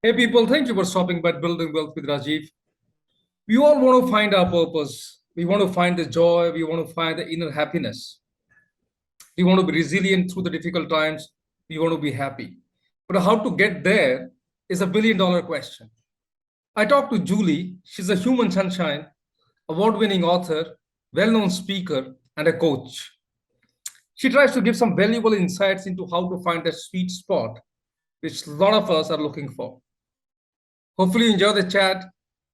Hey people, thank you for stopping by Building Wealth with Rajiv. We all want to find our purpose. We want to find the joy. We want to find the inner happiness. We want to be resilient through the difficult times. We want to be happy. But how to get there is a $1 billion question. I talked to Julie. She's a human sunshine, award winning author, well known speaker, and a coach. She tries to give some valuable insights into how to find that sweet spot, which a lot of us are looking for. Hopefully, you enjoy the chat.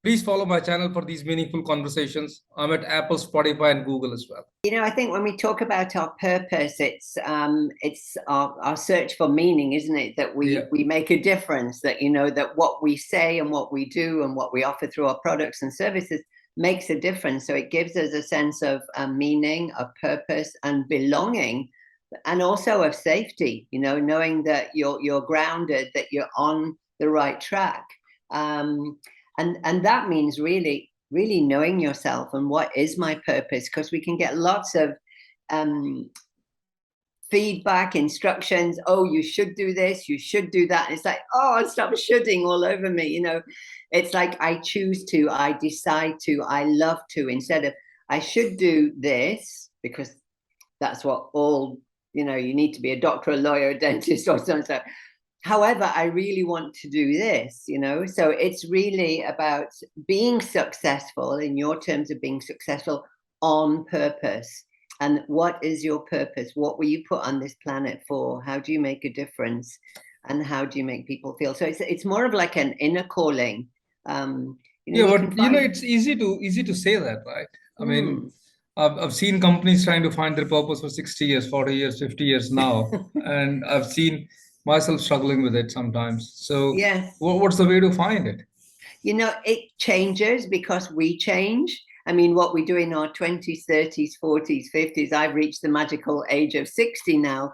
Please follow my channel for these meaningful conversations. I'm at Apple, Spotify, and Google as well. I think when we talk about our purpose, it's our search for meaning, isn't it? That we make a difference, that, that what we say and what we do and what we offer through our products and services makes a difference. So it gives us a sense of meaning, of purpose and belonging, and also of safety, knowing that you're grounded, that you're on the right track. And that means really knowing yourself and what is my purpose, because we can get lots of feedback, instructions. Oh, you should do this, you should do that. And it's like, oh, stop shoulding all over me. It's like I choose to, I decide to, I love to, instead of I should do this because that's what all, you need to be a doctor, a lawyer, a dentist or something. So, however, I really want to do this, so it's really about being successful in your terms of being successful on purpose. And what is your purpose? What were you put on this planet for? How do you make a difference? And how do you make people feel? So it's more of like an inner calling. It's easy to say that, right? I mean, I've seen companies trying to find their purpose for 60 years, 40 years, 50 years now. And I've seen myself struggling with it sometimes. So yes, what's the way to find it? It changes because we change. I mean, what we do in our 20s, 30s, 40s, 50s, I've reached the magical age of 60 now.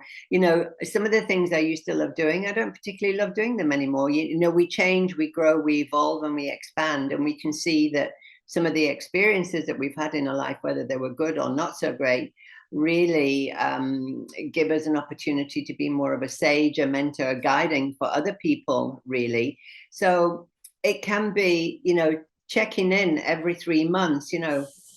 Some of the things I used to love doing, I don't particularly love doing them anymore. We change, we grow, we evolve, and we expand. And we can see that some of the experiences that we've had in our life, whether they were good or not so great, really give us an opportunity to be more of a sage, a mentor, a guiding for other people, really. So it can be, checking in every 3 months,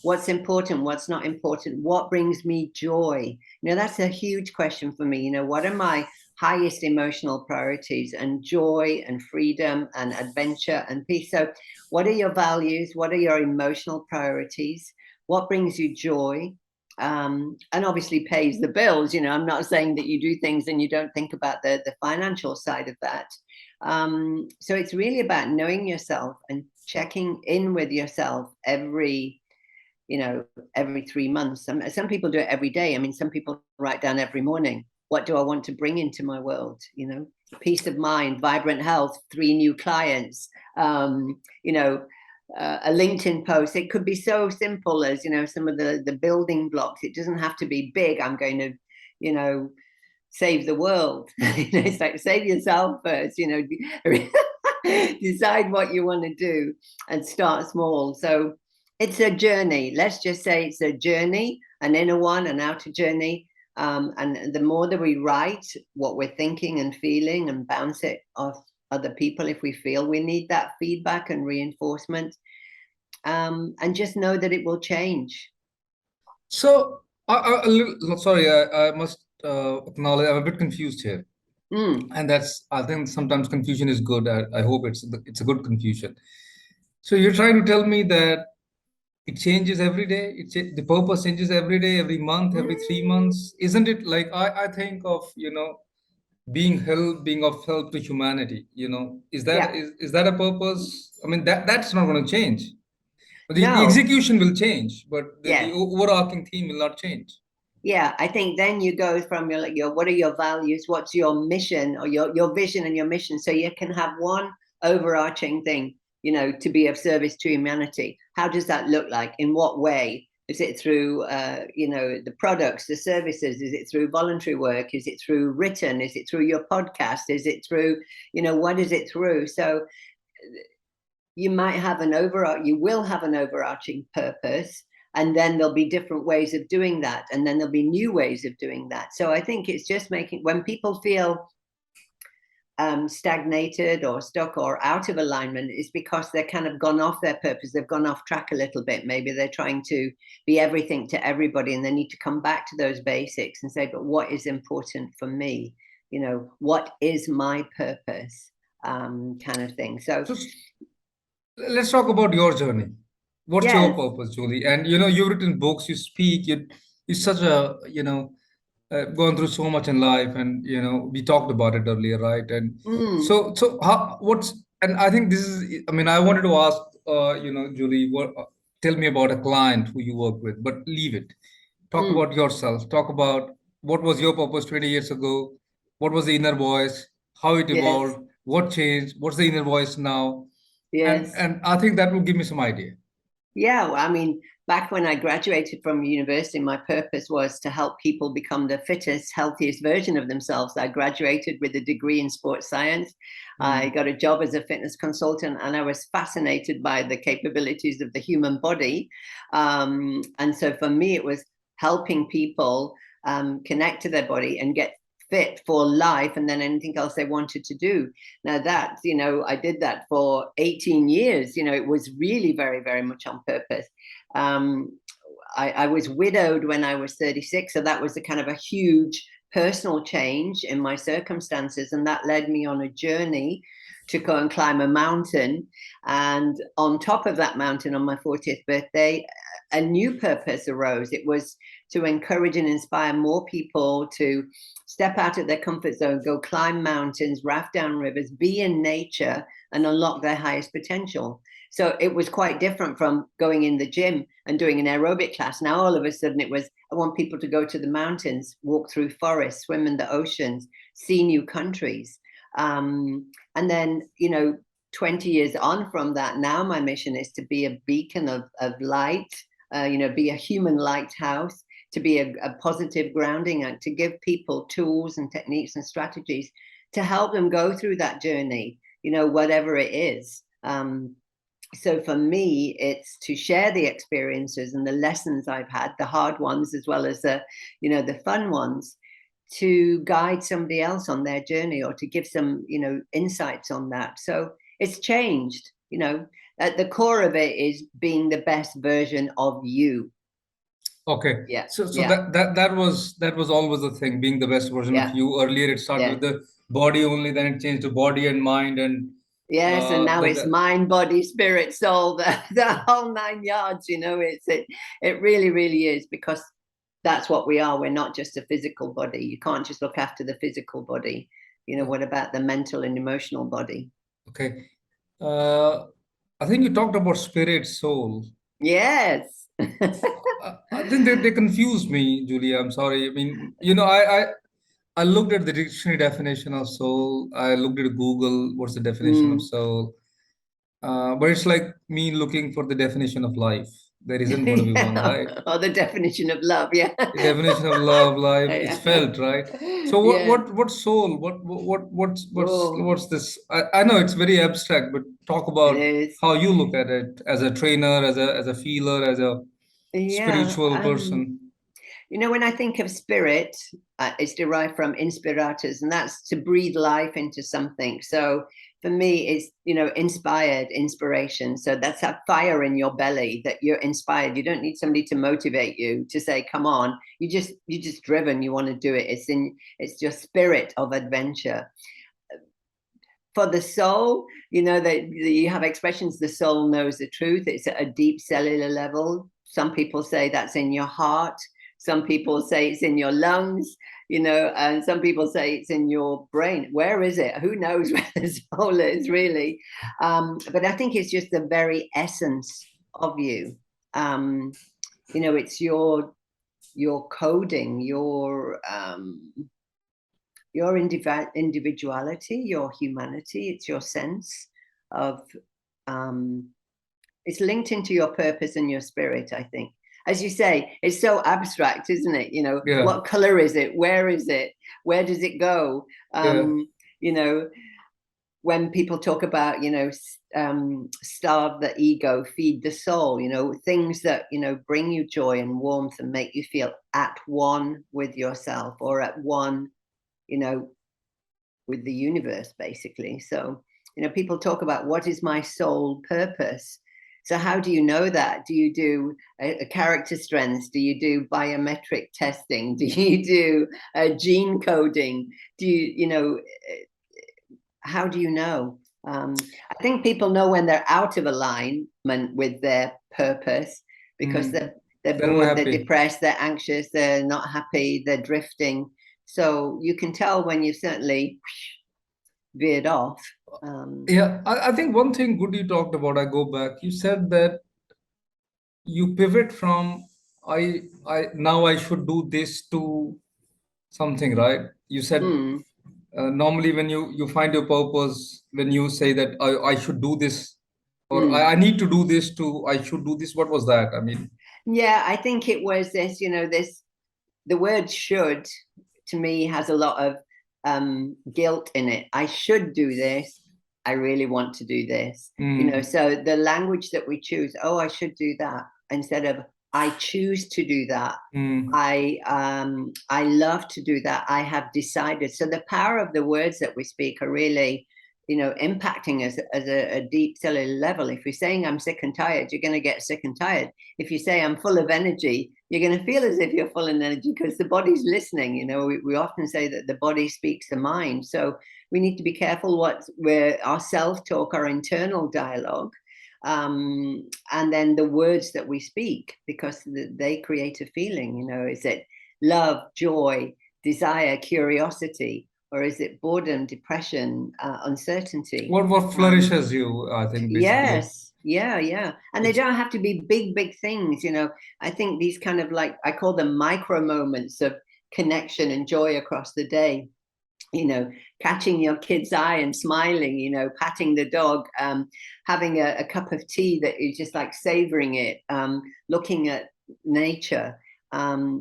what's important, what's not important, what brings me joy. That's a huge question for me. What are my highest emotional priorities? And joy and freedom and adventure and peace. So what are your values? What are your emotional priorities? What brings you joy? And obviously pays the bills. I'm not saying that you do things and you don't think about the financial side of that. So it's really about knowing yourself and checking in with yourself every 3 months. Some people do it every day. I mean, some people write down every morning, what do I want to bring into my world? Peace of mind, vibrant health, 3 new clients, a LinkedIn post. It could be so simple as, some of the building blocks. It doesn't have to be big. I'm going to, save the world. It's like, save yourself first, decide what you want to do and start small. So it's a journey. Let's just say it's a journey, an inner one, an outer journey. And the more that we write what we're thinking and feeling and bounce it off other people, if we feel we need that feedback and reinforcement, and just know that it will change. So, sorry, I must acknowledge I'm a bit confused here. And I think sometimes confusion is good. I hope it's a good confusion. So you're trying to tell me that it changes every day. The purpose changes every day, every month, every 3 months. Isn't it like I think of, being of help to humanity, is that Yeah. is that a purpose? I mean, that's not going to change. The No. execution will change, but the Yes. overarching theme will not change. Yeah, I think then you go from your what are your values, what's your mission or your vision and your mission, so you can have one overarching thing, to be of service to humanity. How does that look like? In what way? Is it through the products, the services? Is it through voluntary work? Is it through written? Is it through your podcast? Is it through, what is it through? So you will have an overarching purpose, and then there'll be different ways of doing that, and then there'll be new ways of doing that. So I think it's just when people feel stagnated or stuck or out of alignment is because they're kind of gone off their purpose. They've gone off track a little bit. Maybe they're trying to be everything to everybody, and they need to come back to those basics and say, but what is important for me? You know, what is my purpose? Kind of thing. So let's talk about your journey. What's your yes. purpose, Julie? And you know, you've written books, you speak, you're such a, you know, gone through so much in life, and you know, we talked about it earlier, right? And Mm, so how, what's, and I think this is, I mean, I wanted to ask, you know, Julie, what, tell me about a client who you work with, but leave it. Talk mm, about yourself. Talk about what was your purpose 20 years ago. What was the inner voice? How it yes. evolved? What changed? What's the inner voice now? Yes. And I think that will give me some idea. Yeah, well, I mean, back when I graduated from university, my purpose was to help people become the fittest, healthiest version of themselves. I graduated with a degree in sports science. I Mm. got a job as a fitness consultant, and I was fascinated by the capabilities of the human body. And so for me, it was helping people connect to their body and get fit for life and then anything else they wanted to do. Now that, you know, I did that for 18 years. You know, it was really very, very much on purpose. Um, I was widowed when I was 36. So that was a kind of a huge personal change in my circumstances. And that led me on a journey to go and climb a mountain. And on top of that mountain, on my 40th birthday, a new purpose arose. It was to encourage and inspire more people to step out of their comfort zone, go climb mountains, raft down rivers, be in nature, and unlock their highest potential. So it was quite different from going in the gym and doing an aerobic class. Now, all of a sudden, it was, I want people to go to the mountains, walk through forests, swim in the oceans, see new countries. And then, you know, 20 years on from that, now my mission is to be a beacon of light, you know, be a human lighthouse, to be a positive grounding and to give people tools and techniques and strategies to help them go through that journey, you know, whatever it is. So for me, it's to share the experiences and the lessons I've had, the hard ones as well as the, you know, the fun ones, to guide somebody else on their journey or to give some, you know, insights on that. So it's changed, you know, at the core of it is being the best version of you. Okay. Yeah, So yeah, that was always the thing, being the best version of yeah, you. Earlier, it started yeah. with the body only, then it changed to body and mind, and Yes, and now it's the mind, body, spirit, soul, the whole 9 yards, you know, it really, really is, because that's what we are. We're not just a physical body. You can't just look after the physical body. You know, what about the mental and emotional body? okay. Uh, I think you talked about spirit, soul. Yes. I think they confused me, Julia. I'm sorry. I mean, you know, I looked at the dictionary definition of soul. I looked at Google. What's the definition of Mm. soul? But it's like me looking for the definition of life. There isn't going to be one, Yeah. right? Or the definition of love, yeah. The definition of love, life, it's Yeah. felt, right? So Yeah. what soul? Oh, What's this? I know it's very abstract, but talk it about is. how you look at it as a trainer, as a feeler, as a Yeah. spiritual person. You know, when I think of spirit, it's derived from inspiratus, and that's to breathe life into something. So for me, it's, you know, inspired, inspiration. So that's that fire in your belly that you're inspired. You don't need somebody to motivate you to say, come on. You're just driven. You want to do it. It's your spirit of adventure. For the soul, you know, that you have expressions, the soul knows the truth. It's at a deep cellular level. Some people say that's in your heart. Some people say it's in your lungs, you know, and some people say it's in your brain. Where is it? Who knows where the soul is, really? But I think it's just the very essence of you. You know, it's your coding, your individuality, your humanity. It's your sense of, um, it's linked into your purpose and your spirit, I think. As you say, it's so abstract, isn't it? You know, Yeah, what color is it? Where is it? Where does it go? yeah. You know, when people talk about, you know, starve the ego, feed the soul, you know, things that, you know, bring you joy and warmth and make you feel at one with yourself, or at one, you know, with the universe, basically. So, people talk about what is my soul purpose. So how do you know that? Do you do a character strengths? Do you do biometric testing? Do you do gene coding? Do how do you know? I think people know when they're out of alignment with their purpose, because they're bored, they're depressed, they're anxious, they're not happy, they're drifting. So you can tell when you certainly veered off. Yeah, I think one thing good you talked about, I go back, you said that you pivot from now I should do this to something, right? You said normally when you find your purpose, when you say that I should do this, or I need to do this to I should do this. What was that? I mean, yeah, I think it was this, the word should to me has a lot of guilt in it. I should do this. I really want to do this. So the language that we choose, oh, I should do that, instead of I choose to do that. I love to do that. I have decided. So the power of the words that we speak are really, impacting us as a deep cellular level. If you're saying I'm sick and tired, you're going to get sick and tired. If you say I'm full of energy, you're going to feel as if you're full of energy, because the body's listening. We often say that the body speaks the mind. So we need to be careful where our self-talk, our internal dialogue, and then the words that we speak, because they create a feeling. Is it love, joy, desire, curiosity? Or is it boredom, depression, uncertainty? What flourishes you, I think, basically. Yes, yeah. And they don't have to be big things. I think these kind of, like, I call them micro moments of connection and joy across the day. Catching your kid's eye and smiling, patting the dog, having a cup of tea that you just like savoring it, looking at nature.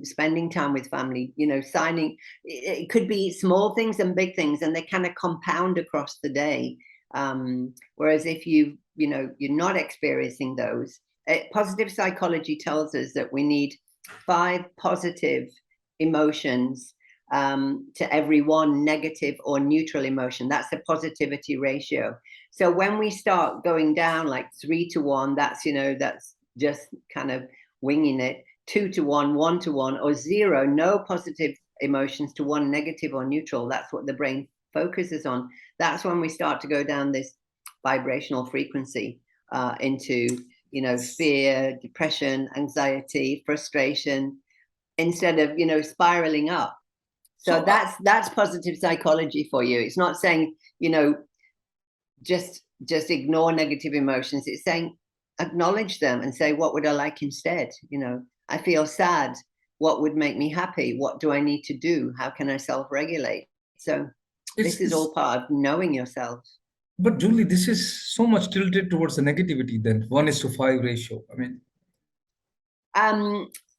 Spending time with family, signing. It could be small things and big things, and they kind of compound across the day. Whereas if you're not experiencing those, positive psychology tells us that we need 5 positive emotions to every 1 negative or neutral emotion. That's the positivity ratio. So when we start going down like 3 to 1, that's just kind of winging it. 2 to 1, 1 to 1, or 0, no positive emotions to 1 negative or neutral. That's what the brain focuses on. That's when we start to go down this vibrational frequency into, fear, depression, anxiety, frustration, instead of, spiraling up. So that's positive psychology for you. It's not saying, just ignore negative emotions. It's saying acknowledge them and say, what would I like instead? I feel sad. What would make me happy? What do I need to do? How can I self-regulate? So this is all part of knowing yourself. But Julie, this is so much tilted towards the negativity then, 1:5 ratio. I mean,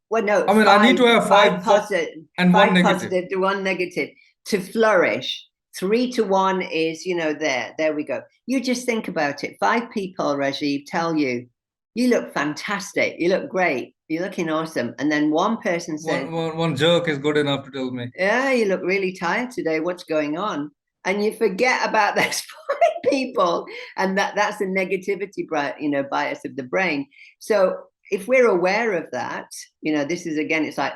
well, no. I mean, I need to have 5 positive and 1 negative. Positive to 1 negative to flourish. 3 to 1 is, there we go. You just think about it. 5 people, Rajiv, tell you, you look fantastic. You look great. You're looking awesome. And then one person says, one jerk is good enough to tell me, yeah, you look really tired today. What's going on? And you forget about those 5 people. And that's the negativity, bias of the brain. So if we're aware of that, this is, again, it's like,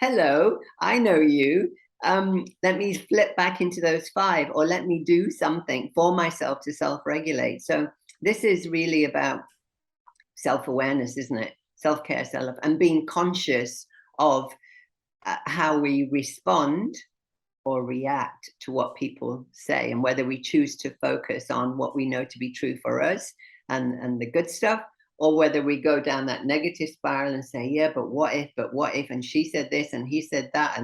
hello, I know you. Let me flip back into those 5, or let me do something for myself to self-regulate. So this is really about self-awareness, isn't it? Self-care, and being conscious of how we respond or react to what people say, and whether we choose to focus on what we know to be true for us and the good stuff, or whether we go down that negative spiral and say, yeah, but what if, and she said this and he said that,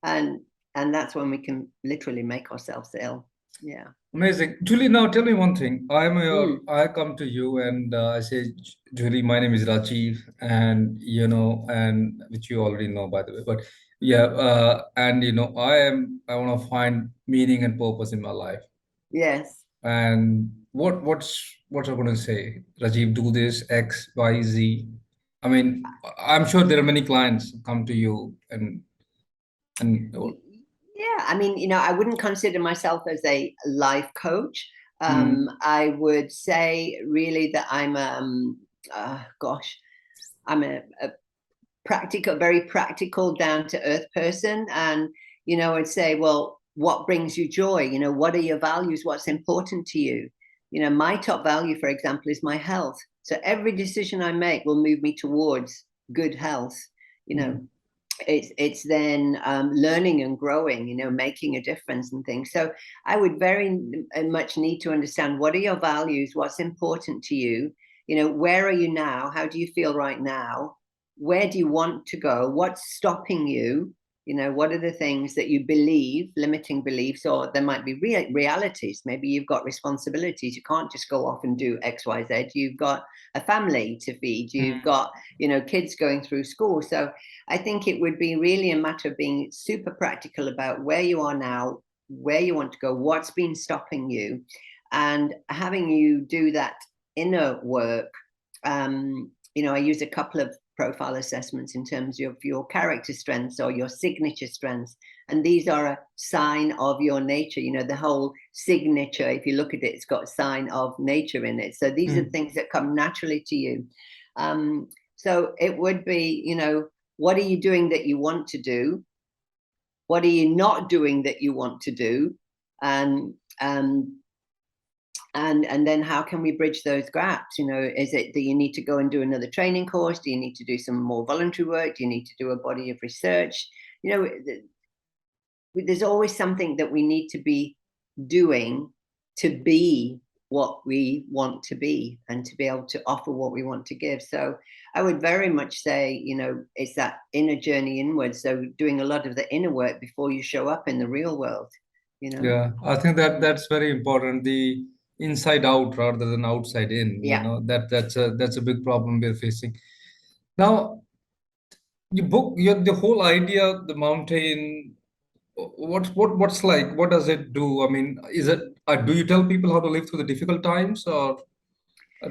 and that's when we can literally make ourselves ill. Yeah. Amazing. Julie, now tell me one thing. I come to you and I say, Julie, my name is Rajiv, and and which you already know, by the way. But yeah, and I want to find meaning and purpose in my life. Yes. And what's I'm going to say? Rajiv, do this X, Y, Z. I mean, I'm sure there are many clients come to you and Yeah, I mean, I wouldn't consider myself as a life coach. Mm. I would say really that I'm I'm a practical, very practical, down to earth person. And, I'd say, well, what brings you joy? What are your values? What's important to you? My top value, for example, is my health. So every decision I make will move me towards good health. You know, Mm. it's then learning and growing, making a difference and things. So I would very much need to understand, what are your values, what's important to you, where are you now, how do you feel right now, where do you want to go, what's stopping you, what are the things that you believe, limiting beliefs, or there might be realities. Maybe you've got responsibilities, you can't just go off and do XYZ. You've got a family to feed, you've Mm. got kids going through school. So I think it would be really a matter of being super practical about where you are now, where you want to go, what's been stopping you, and having you do that inner work. I use a couple of profile assessments in terms of your character strengths or your signature strengths. And these are a sign of your nature. The whole signature, if you look at it, it's got a sign of nature in it. So these are Mm. things that come naturally to you. So it would be, what are you doing that you want to do? What are you not doing that you want to do? And and then how can we bridge those gaps? Is it that you need to go and do another training course? Do you need to do some more voluntary work? Do you need to do a body of research? There's always something that we need to be doing to be what we want to be and to be able to offer what we want to give. So I would very much say, it's that inner journey inwards. So doing a lot of the inner work before you show up in the real world, you know? Yeah, I think that's very important. The inside out rather than outside in, Yeah. that's a big problem we're facing. Now, the whole idea, the mountain, what's like, what does it do? I mean, is it do you tell people how to live through the difficult times, or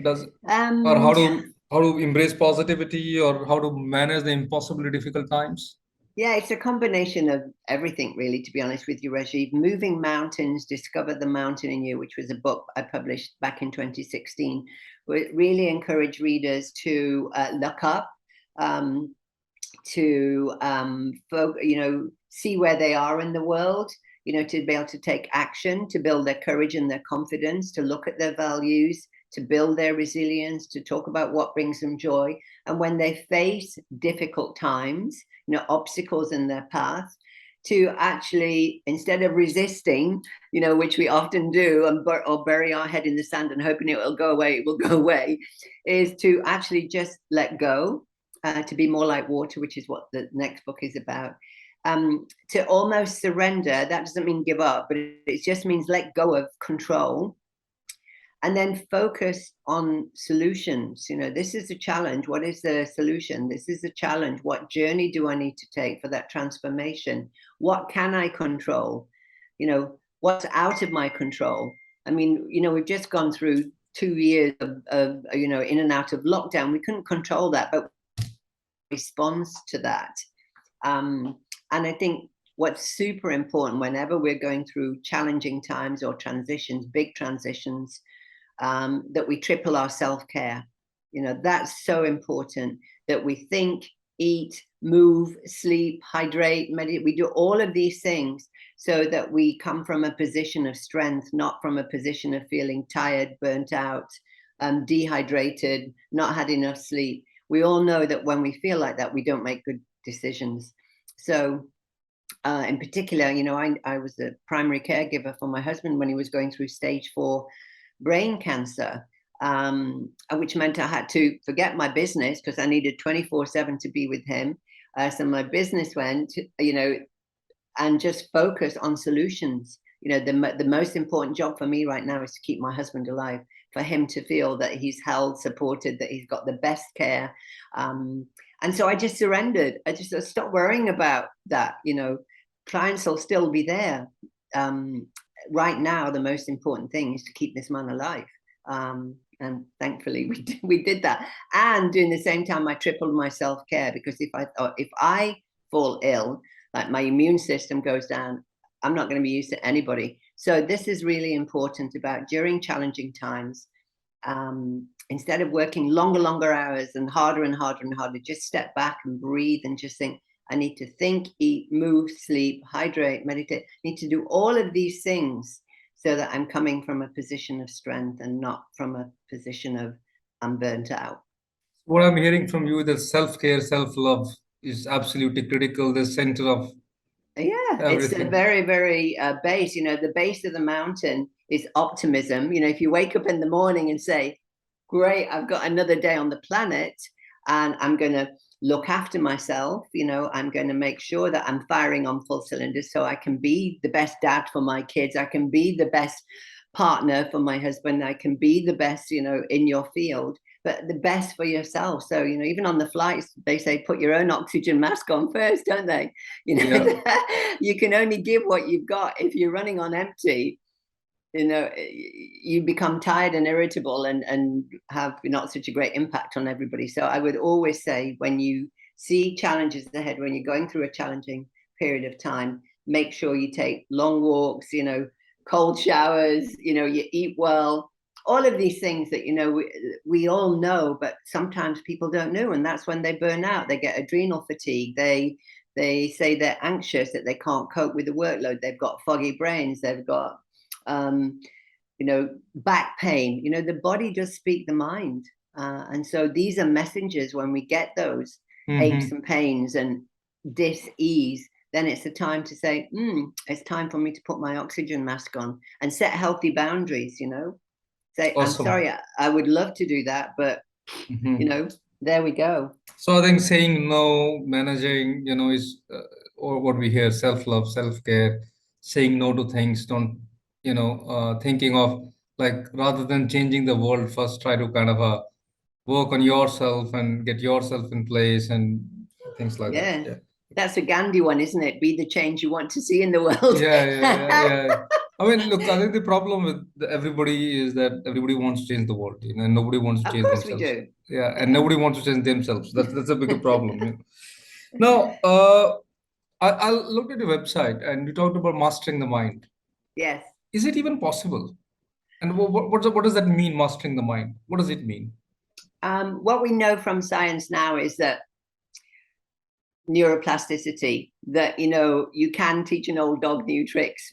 does or Um, how to embrace positivity, or how to manage the impossibly difficult times? Yeah, it's a combination of everything, really, to be honest with you, Rajiv. Moving Mountains, Discover the Mountain in You, which was a book I published back in 2016, would really encourage readers to look up, um, to see where they are in the world, to be able to take action, to build their courage and their confidence, to look at their values, to build their resilience, to talk about what brings them joy. And when they face difficult times, obstacles in their path, to actually, instead of resisting, which we often do, or bury our head in the sand and hoping it will go away, it will go away, is to actually just let go, to be more like water, which is what the next book is about. To almost surrender. That doesn't mean give up, but it just means let go of control, and then focus on solutions. This is a challenge. What is the solution? This is a challenge. What journey do I need to take for that transformation? What can I control? What's out of my control? I mean, we've just gone through 2 years of in and out of lockdown. We couldn't control that, but response to that. And I think what's super important whenever we're going through challenging times or transitions, big transitions, that we triple our self-care. That's so important, that we think, eat, move, sleep, hydrate, meditate. We do all of these things so that we come from a position of strength, not from a position of feeling tired, burnt out, dehydrated, not had enough sleep. We all know that when we feel like that, we don't make good decisions. So in particular, I was the primary caregiver for my husband when he was going through stage 4 brain cancer, which meant I had to forget my business because I needed 24/7 to be with him. So my business went, and just focus on solutions. The most important job for me right now is to keep my husband alive, for him to feel that he's held, supported, that he's got the best care. And so I just surrendered. I just stopped worrying about that. Clients will still be there. Right now, the most important thing is to keep this man alive. And thankfully, we did that. And during the same time, I tripled my self-care, because if I fall ill, like my immune system goes down, I'm not going to be used to anybody. So this is really important about during challenging times. Instead of working longer hours and harder, just step back and breathe and just think, I need to think, eat, move, sleep, hydrate, meditate. I need to do all of these things so that I'm coming from a position of strength and not from a position of I'm burnt out. What I'm hearing from you, that self-care, self-love is absolutely critical, the center of Yeah, it's a everything. very base. The base of the mountain is optimism. If you wake up in the morning and say, great, I've got another day on the planet and I'm going to look after myself, I'm going to make sure that I'm firing on full cylinders so I can be the best dad for my kids. I can be the best partner for my husband. I can be the best, in your field, but the best for yourself. So, even on the flights, they say, put your own oxygen mask on first, don't they? Yeah. You can only give what you've got. If you're running on empty, you become tired and irritable and have not such a great impact on everybody. So I would always say, when you see challenges ahead, when you're going through a challenging period of time, make sure you take long walks, cold showers, you eat well, all of these things that, we all know, but sometimes people don't know. And that's when they burn out. They get adrenal fatigue. They say they're anxious, that they can't cope with the workload. They've got foggy brains. They've got back pain. The body does speak the mind. And so these are messengers. When we get those aches and pains and dis-ease, then it's the time to say, it's time for me to put my oxygen mask on and set healthy boundaries, say, I'm Awesome. sorry, I would love to do that, but, there we go. So I think saying no, managing, is or what we hear, self-love, self-care, saying no to things, don't, thinking of, like, rather than changing the world, first try to kind of work on yourself and get yourself in place and things like that. Yeah. Yeah. That's a Gandhi one, isn't it? Be the change you want to see in the world. Yeah. I mean, look, I think the problem with everybody is that everybody wants to change the world, and nobody wants to Of change course we themselves. do. Yeah, and Yeah. nobody wants to change themselves. That's a bigger problem. Now, I looked at your website and you talked about mastering the mind. Yes. Is it even possible? And what does that mean, mastering the mind? What does it mean? What we know from science now is that neuroplasticity, that you can teach an old dog new tricks,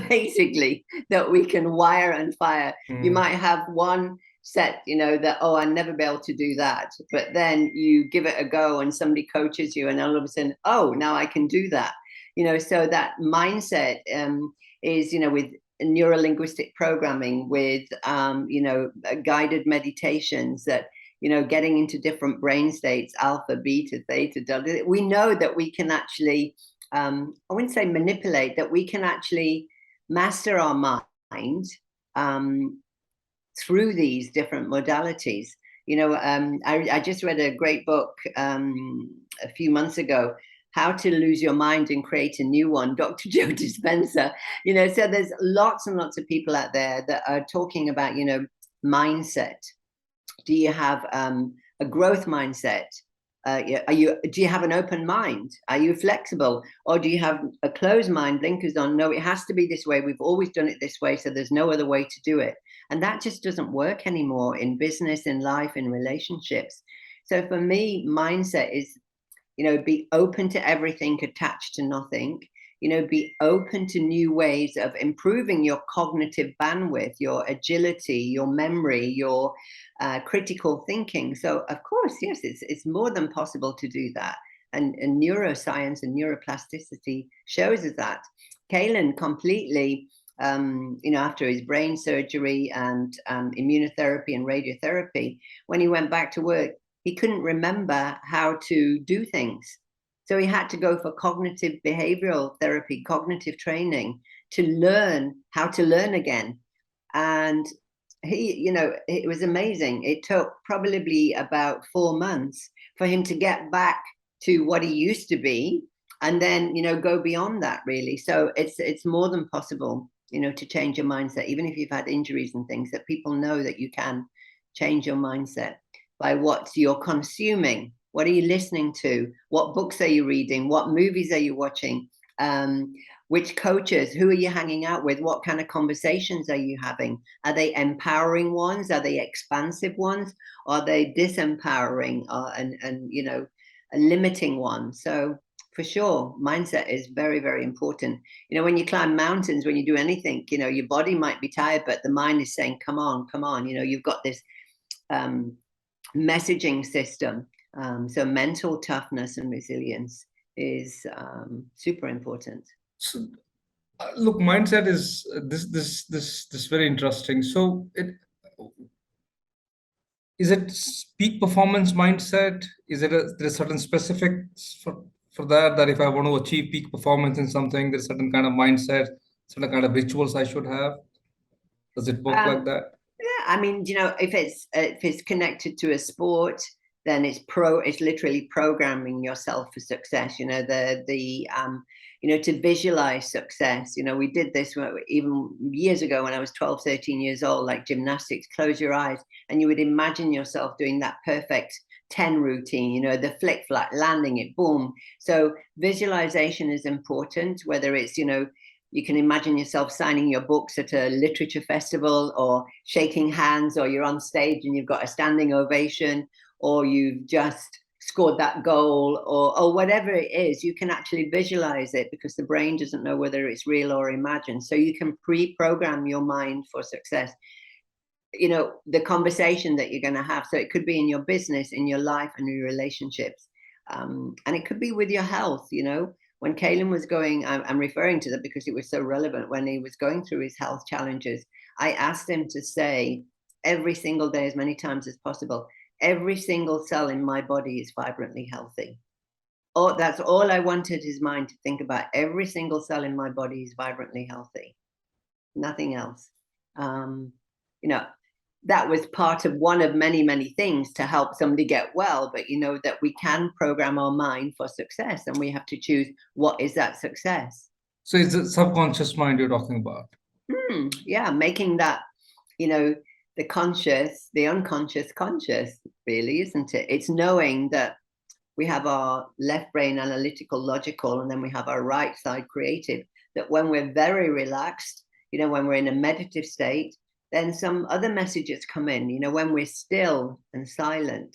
basically, that we can wire and fire. You might have one set, that, I'll never be able to do that, but then you give it a go and somebody coaches you and all of a sudden, now I can do that. So that mindset is, with neurolinguistic programming, with guided meditations, that getting into different brain states, alpha, beta, theta, delta. We know that we can actually, I wouldn't say manipulate, that we can actually master our mind through these different modalities. I just read a great book a few months ago, How to Lose Your Mind and Create a New One, Dr. Joe Dispenza. So there's lots and lots of people out there that are talking about, mindset. Do you have a growth mindset? Do you have an open mind? Are you flexible? Or do you have a closed mind, blinkers on? No, it has to be this way. We've always done it this way, so there's no other way to do it. And that just doesn't work anymore in business, in life, in relationships. So for me, mindset is, be open to everything, attached to nothing. Be open to new ways of improving your cognitive bandwidth, your agility, your memory, your critical thinking. So, of course, yes, it's more than possible to do that. And neuroscience and neuroplasticity shows us that. Kaelan completely, after his brain surgery and immunotherapy and radiotherapy, when he went back to work, he couldn't remember how to do things. So he had to go for cognitive behavioral therapy, cognitive training, to learn how to learn again. And it was amazing. It took probably about 4 months for him to get back to what he used to be, and then, go beyond that, really. So it's more than possible, to change your mindset, even if you've had injuries and things, that people know that you can change your mindset by what you're consuming. What are you listening to? What books are you reading? What movies are you watching? which coaches, who are you hanging out with? What kind of conversations are you having? Are they empowering ones? Are they expansive ones? Or are they disempowering and you know, limiting ones? So for sure, mindset is very, very important. You know, when you climb mountains, when you do anything, you know, your body might be tired, but the mind is saying, come on, come on. You know, you've got this messaging system. So mental toughness and resilience is super important. So, look, mindset is this very interesting. So, is it peak performance mindset? Is it there's certain specifics for that if I want to achieve peak performance in something, there's certain kind of mindset, certain kind of rituals I should have? Does it work like that? Yeah, I mean, you know, if it's connected to a sport, then it's literally programming yourself for success. You know, you know, to visualize success. You know, we did this even years ago when I was 12, 13 years old, like gymnastics. Close your eyes and you would imagine yourself doing that perfect 10 routine, you know, the flick flack, landing it, boom. So visualization is important, whether it's, you know, you can imagine yourself signing your books at a literature festival, or shaking hands, or you're on stage and you've got a standing ovation, or you've just scored that goal, or whatever it is. You can actually visualize it because the brain doesn't know whether it's real or imagined. So you can pre-program your mind for success. You know, the conversation that you're going to have. So it could be in your business, in your life, and your relationships. And it could be with your health, you know. When Kaylin was going, I'm referring to that because it was so relevant. When he was going through his health challenges, I asked him to say every single day, as many times as possible, every single cell in my body is vibrantly healthy. Oh, that's all I wanted his mind to think about. Every single cell in my body is vibrantly healthy. Nothing else. You know, that was part of one of many, many things to help somebody get well. But you know that we can program our mind for success, and we have to choose what is that success. So it's the subconscious mind you're talking about. Yeah, making that, you know, the conscious, the unconscious conscious, really, isn't it? It's knowing that we have our left brain analytical, logical, and then we have our right side creative. That when we're very relaxed, you know, when we're in a meditative state, then some other messages come in. You know, when we're still and silent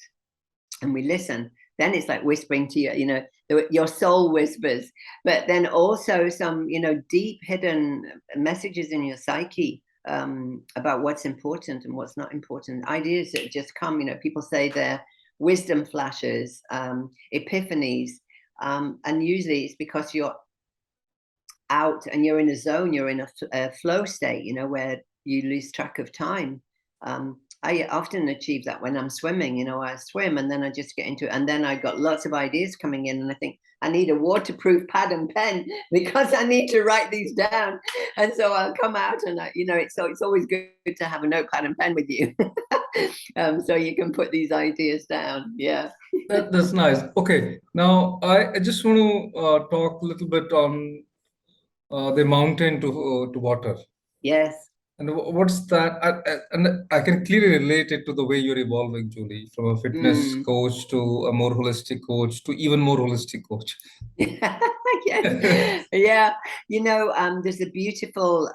and we listen, then it's like whispering to you, you know, your soul whispers. But then also some, you know, deep hidden messages in your psyche about what's important and what's not important. Ideas that just come, you know, people say they're wisdom flashes, epiphanies. And usually it's because you're out and you're in a zone, you're in a flow state, you know, where you lose track of time. I often achieve that when I'm swimming. You know, I swim and then I just get into it, and then I got lots of ideas coming in, and I think I need a waterproof pad and pen because I need to write these down. And so I'll come out and you know, it's always good to have a notepad and pen with you. So you can put these ideas down. Yeah. That's nice. Okay, now I just want to talk a little bit on the mountain to water. Yes. And what's that? And I can clearly relate it to the way you're evolving, Julie, from a fitness coach to a more holistic coach to even more holistic coach. Yes. Yeah. You know, there's a beautiful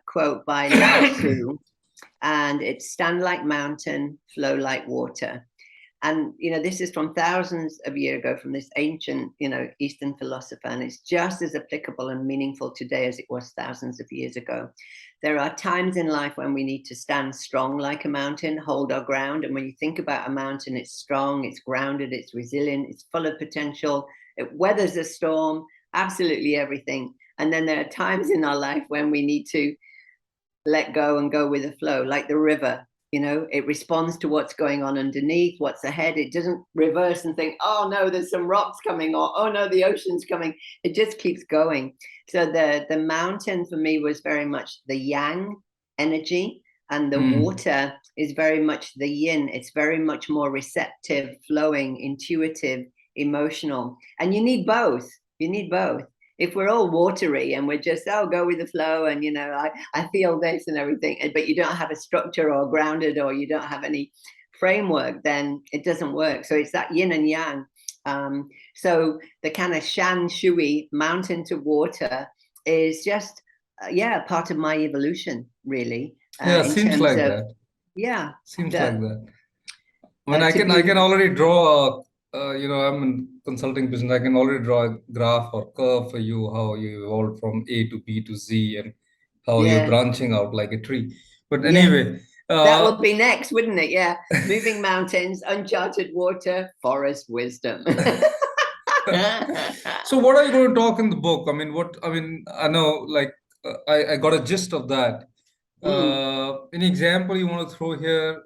quote by Lao Tzu, and it's stand like mountain, flow like water. And, you know, this is from thousands of years ago, from this ancient, you know, Eastern philosopher, and it's just as applicable and meaningful today as it was thousands of years ago. There are times in life when we need to stand strong like a mountain, hold our ground. And when you think about a mountain, it's strong, it's grounded, it's resilient, it's full of potential, it weathers a storm, absolutely everything. And then there are times in our life when we need to let go and go with the flow, like the river. You know, it responds to what's going on underneath, what's ahead. It doesn't reverse and think, oh no, there's some rocks coming, or oh no, the ocean's coming. It just keeps going. So the mountain for me was very much the yang energy, and the water is very much the yin. It's very much more receptive, flowing, intuitive, emotional. And you need both. You need both. If we're all watery and we're just, oh, go with the flow, and, you know, I feel this and everything, but you don't have a structure or grounded, or you don't have any framework, then it doesn't work. So it's that yin and yang. So the kind of shan shui, mountain to water, is just yeah, part of my evolution, really. Yeah, In seems terms like of that. yeah, Seems like the that. I mean, to I be can already draw. I'm in consulting business. I can already draw a graph or curve for you how you evolved from A to B to Z and how you're yeah, branching out like a tree. But yeah. anyway, That will be next, wouldn't it? Yeah, moving mountains, uncharted water, forest wisdom. so what are you going to talk in the book? I mean, what I mean, I know like I got a gist of that. Mm. Any example you want to throw here?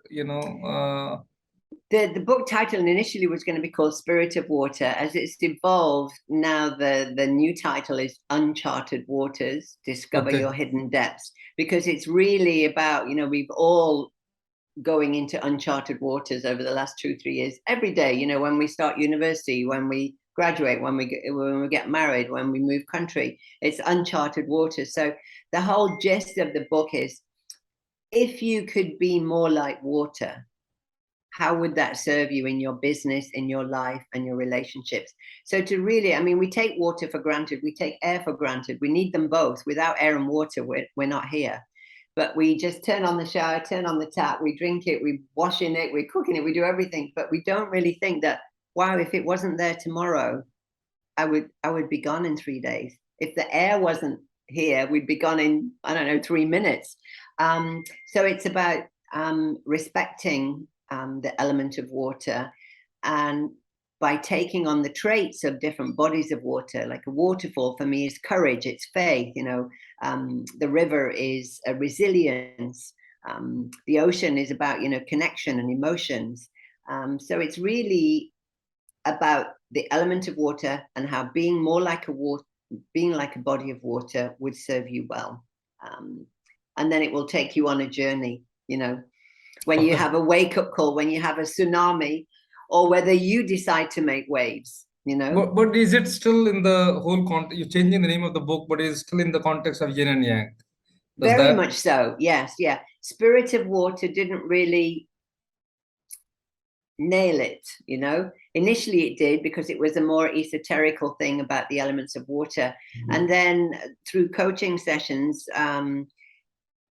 The book title initially was going to be called Spirit of Water. As it's evolved, now the new title is Uncharted Waters, Discover Your Okay. Hidden Depths, because it's really about, we've all going into uncharted waters over the last 2-3 years every day, when we start university, when we graduate, when we get married, when we move country, it's uncharted waters. So the whole gist of the book is, if you could be more like water, how would that serve you in your business, in your life, and your relationships? So to really, I mean, we take water for granted, we take air for granted, we need them both. Without air and water, we're not here. But we just turn on the shower, turn on the tap, we drink it, we wash in it, we're cooking it, we do everything. But we don't really think that, wow, if it wasn't there tomorrow, I would be gone in 3 days. If the air wasn't here, we'd be gone in, I don't know, 3 minutes. So it's about respecting the element of water, and by taking on the traits of different bodies of water. Like a waterfall for me is courage, it's faith. The river is a resilience. The ocean is about connection and emotions. So it's really about the element of water and how being more like being like a body of water would serve you well. And then it will take you on a journey, when you have a wake-up call, when you have a tsunami, or whether you decide to make waves. But is it still in the whole context? You're changing the name of the book, but is still in the context of yin and yang. Does Very that? much so, yes, yeah. Spirit of Water didn't really nail it. Initially it did, because it was a more esoterical thing about the elements of water. And then through coaching sessions,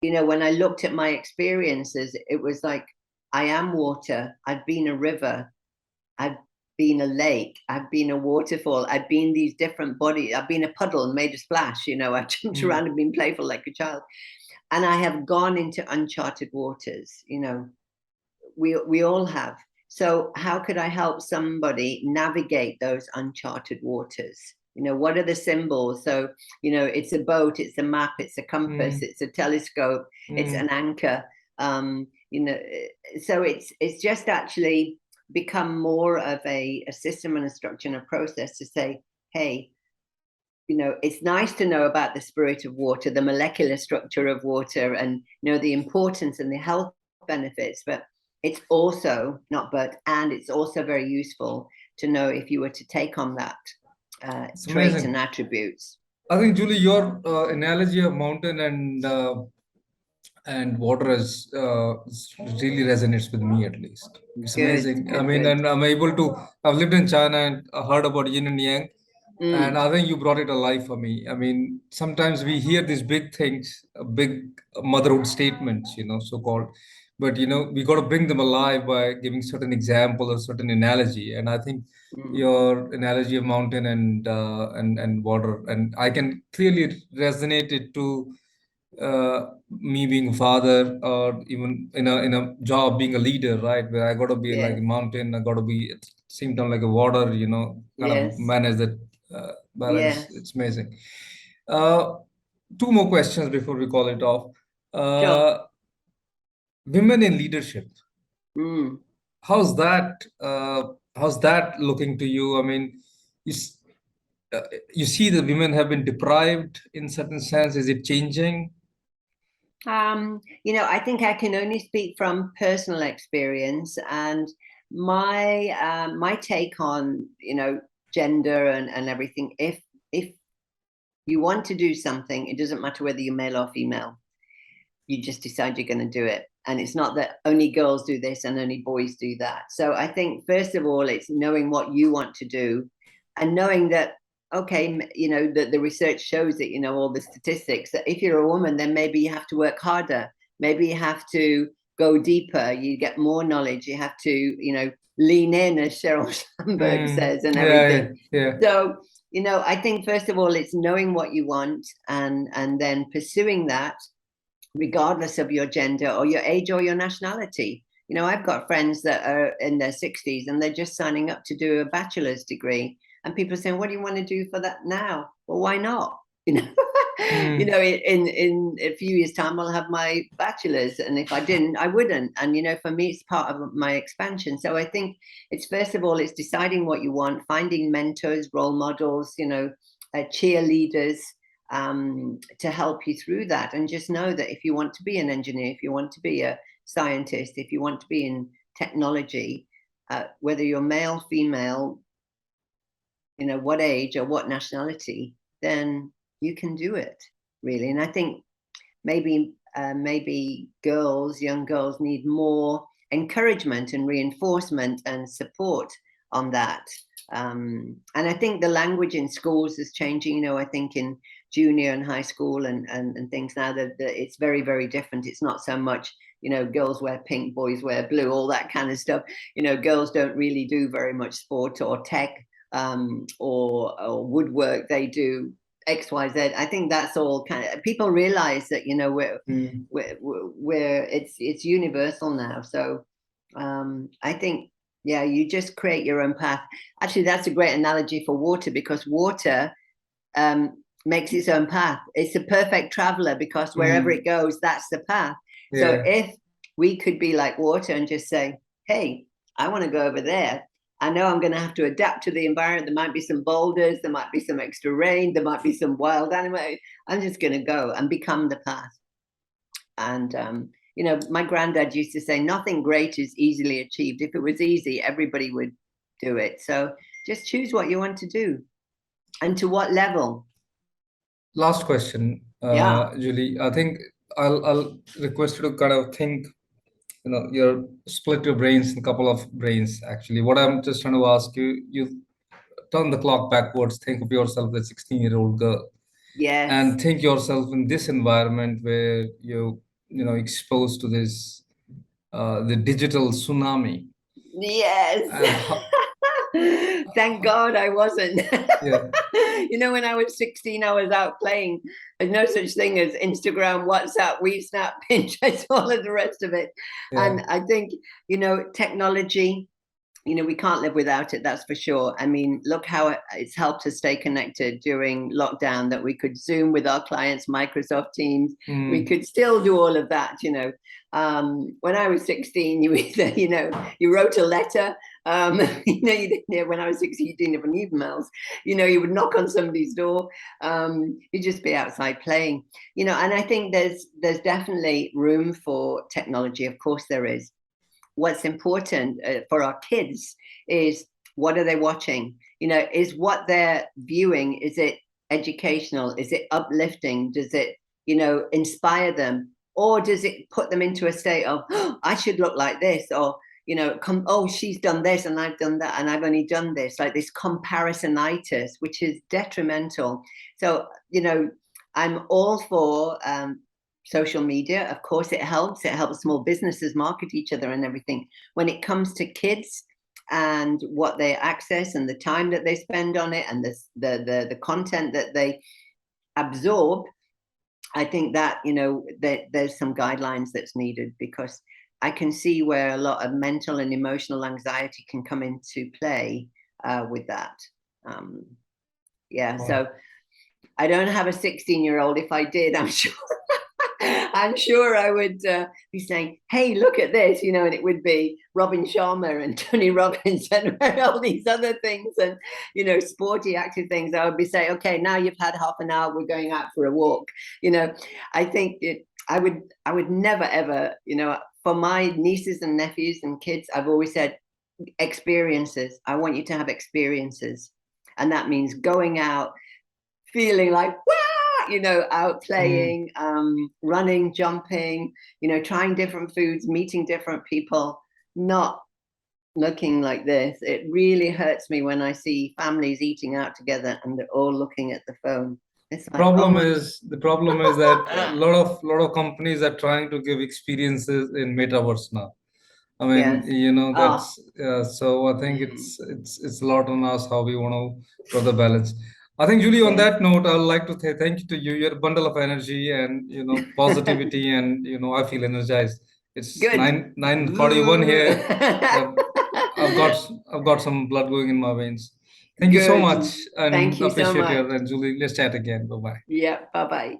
when I looked at my experiences, it was like, I am water, I've been a river, I've been a lake, I've been a waterfall, I've been these different bodies, I've been a puddle and made a splash, I jumped around and been playful like a child. And I have gone into uncharted waters, we all have. So how could I help somebody navigate those uncharted waters? What are the symbols? So, it's a boat, it's a map, it's a compass, it's a telescope, it's an anchor. So it's just actually become more of a system and a structure and a process to say, hey, it's nice to know about the spirit of water, the molecular structure of water, and the importance and the health benefits. But it's also it's also very useful to know if you were to take on that It's traits and amazing. attributes. I think, Julie, your analogy of mountain and water really resonates with me at least. It's Good, amazing. I good, mean, good. and I'm able to. I've lived in China and heard about yin and yang, and Mm, I think you brought it alive for me. I mean, sometimes we hear these big things, big motherhood statements, so called, but we got to bring them alive by giving certain example or certain analogy. And I think mm, your analogy of mountain and water, and I can clearly resonate it to me being a father, or even in a job being a leader, right? Where I got to be like a yes, mountain, I got to be at the same time like a water, kind of yes, manage that balance. yes. It's amazing. Uh, Two more questions before we call it off. Sure. Uh, Women in leadership. Mm. How's that? How's that looking to you? I mean, you, s- uh, you see that women have been deprived in certain sense. Is it changing? I think I can only speak from personal experience, and my take on gender and everything. If you want to do something, it doesn't matter whether you're male or female. You just decide you're going to do it, and it's not that only girls do this and only boys do that. So I think first of all, it's knowing what you want to do, and knowing that, okay, you know, the research shows it, you know, all the statistics, that if you're a woman, then maybe you have to work harder. Maybe you have to go deeper. You get more knowledge. You have to, you know, lean in, as Sheryl Sandberg says, and everything. Yeah. So, you know, I think first of all, it's knowing what you want and then pursuing that, regardless of your gender or your age or your nationality. You know, I've got friends that are in their 60s and they're just signing up to do a bachelor's degree. And people are saying, what do you want to do for that now? Well, why not? You know, you know, in a few years' time, I'll have my bachelor's. And if I didn't, I wouldn't. And, you know, for me, it's part of my expansion. So I think it's, first of all, it's deciding what you want, finding mentors, role models, you know, cheerleaders, to help you through that. And just know that if you want to be an engineer, if you want to be a scientist, if you want to be in technology, whether you're male, female, you know, what age or what nationality, then you can do it, really. And I think maybe girls, young girls, need more encouragement and reinforcement and support on that. And I think the language in schools is changing. You know, I think in junior and high school and things now that it's very, very different. It's not so much, you know, girls wear pink, boys wear blue, all that kind of stuff. You know, girls don't really do very much sport or tech, or woodwork. They do X, Y, Z. I think that's all kind of, people realize that, you know, we're it's universal now. So I think, yeah, you just create your own path. Actually, that's a great analogy for water, because water makes its own path. It's a perfect traveler, because wherever it goes, that's the path. Yeah. So if we could be like water and just say, hey, I want to go over there. I know I'm going to have to adapt to the environment. There might be some boulders, there might be some extra rain, there might be some wild animal. I'm just going to go and become the path. And you know, my granddad used to say, nothing great is easily achieved. If it was easy, everybody would do it. So just choose what you want to do and to what level. Last question, Yeah. Julie. I think I'll request you to kind of think, you know, your split your brains in a couple of brains. Actually, what I'm just trying to ask you, you turn the clock backwards. Think of yourself as a 16-year-old girl, Yes. and think yourself in this environment where you know, exposed to this the digital tsunami. Yes. And how, Thank God I wasn't. yeah, You know, when I was 16, I was out playing. There's no such thing as Instagram, WhatsApp, WeSnap, Pinterest, all of the rest of it. yeah. And I think, you know, technology, you know, we can't live without it, that's for sure. I mean, look how it's helped us stay connected during lockdown, that we could Zoom with our clients, Microsoft Teams. We could still do all of that, you know. When I was 16, you either, you know, you wrote a letter. You know, you didn't hear, when I was 16, you didn't have any emails. You know, you would knock on somebody's door. You'd just be outside playing, you know. And I think there's definitely room for technology. Of course there is. What's important for our kids is, what are they watching? You know, is what they're viewing, is it educational? Is it uplifting? Does it, you know, inspire them? Or does it put them into a state of, oh, I should look like this? Or, you know, oh, she's done this and I've done that and I've only done this, like this comparisonitis, which is detrimental. So, you know, I'm all for social media. Of course, it helps small businesses market each other and everything. When it comes to kids and what they access and the time that they spend on it and the content that they absorb, I think that, you know, there's some guidelines that's needed, because I can see where a lot of mental and emotional anxiety can come into play with that. Yeah, Wow. so I don't have a 16-year-old. If I did, I'm sure I'm sure I would be saying, hey, look at this, you know, and it would be Robin Sharma and Tony Robbins and all these other things and, you know, sporty, active things. I would be saying, okay, now you've had half an hour, we're going out for a walk. You know, I think I would never, ever, you know, for my nieces and nephews and kids, I've always said, experiences. I want you to have experiences. And that means going out, feeling like, wow, you know, out playing, running, jumping, you know, trying different foods, meeting different people, not looking like this. It really hurts me when I see families eating out together and they're all looking at the phone. It's like, oh my, The problem is that a lot of companies are trying to give experiences in metaverse now. I mean, yes. you know, Oh, that's so I think it's a lot on us how we want to draw the balance. I think, Julie, on yes. that note, I'd like to say thank you to you. You're a bundle of energy and positivity, and I feel energized. It's Good. 9:41 here. Uh, I've got some blood going in my veins. Thank you so Good. much Thank and you so appreciate much. your and Julie. Let's chat again. Bye bye. Yeah. Bye bye.